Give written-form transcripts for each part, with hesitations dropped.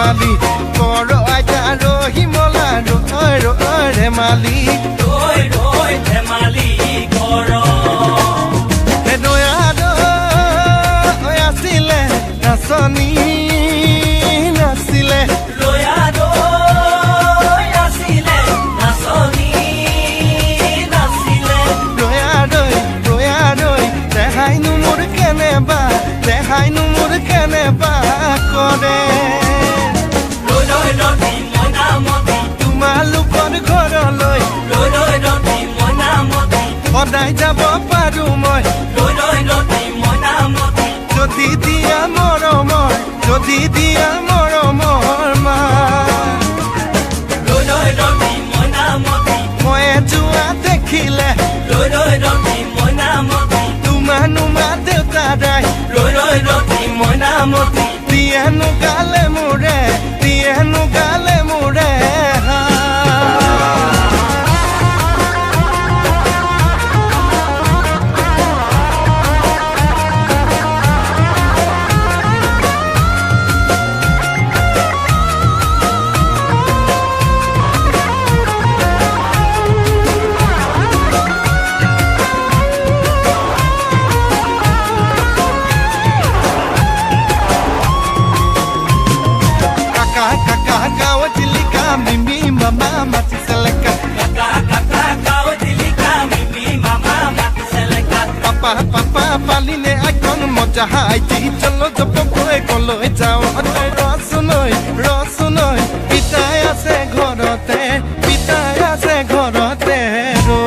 ধেমালি কৰ আইতা ৰহিমলা ৰৈ ৰৈ ধেমালি ৰৈ ৰৈ ধেমালি কৰ দয়া দৈ আছিলে নাচনী নাছিলে দয়া দৈ আছিলে নাচনী নাছিলে দয়া দৈ দেখাইনো মোৰ কেনেবা কৰে ৰৈ ৰৈ ৰবি মইনামতি তোমালোকৰ ঘৰলৈ ৰৈ ৰৈ ৰবি মইনামতি সদায় যাব পাৰো মই ৰৈ ৰৈ ৰবি মইনামতি যদি দিয়া মৰমৰ মা ৰৈ ৰৈ ৰবি মইনামতি মই যোৱা দেখিলে ৰৈ ৰৈ ৰবি মইনামতি তোমানো মা দেউতাৰাই ৰৈ ৰৈ ৰবি মইনামতি দিয়েনো গালে মোৰে Kakak kau cilika mimi mama mati seleka kakak kau cilika mimi mama mati seleka papa paline akon moja haiti chalo jopo koi koloi jao rosunoi pitai ase ghorote ro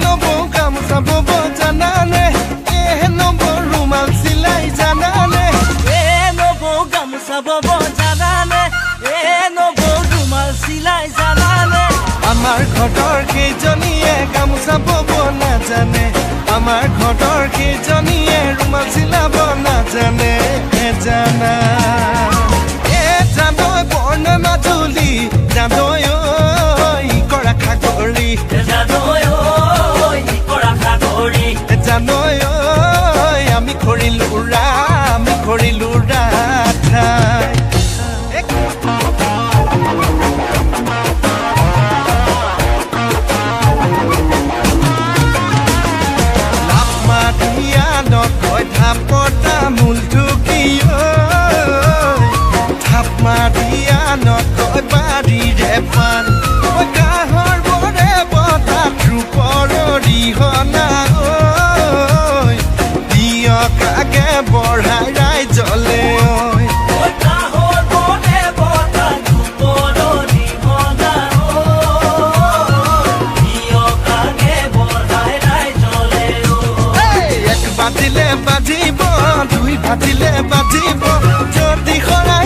nobo gamusa bobo janane nobo rumal silai janane চাবব জানানে নবৌ ৰুমাল চিলাই জানানে আমাৰ ঘৰৰ কেইজনীয়ে গামোচা বব নাজানে আমাৰ ঘৰৰ কেইজনীয়ে ৰুমাল চিলাব নাজানে জানা জানৈ বৰ্ণ মাজুলী জানৈ কৰা খাগৰি জানৈ কৰা খাগৰি জানৈ আমি কৰিলো ঠাই লাপমাটিয়া নকয় থাপতা মূল ঢুকিয় থাপমাটিয়া নকয় বাৰীৰে পাণ কাহৰ বৰে বতাহ ৰূপৰ দিহনা দিয়কাকে বঢ়াই ৰাইজলে বাজিলে বাজিব দুই বাজিলে বাজিব যদি খৰা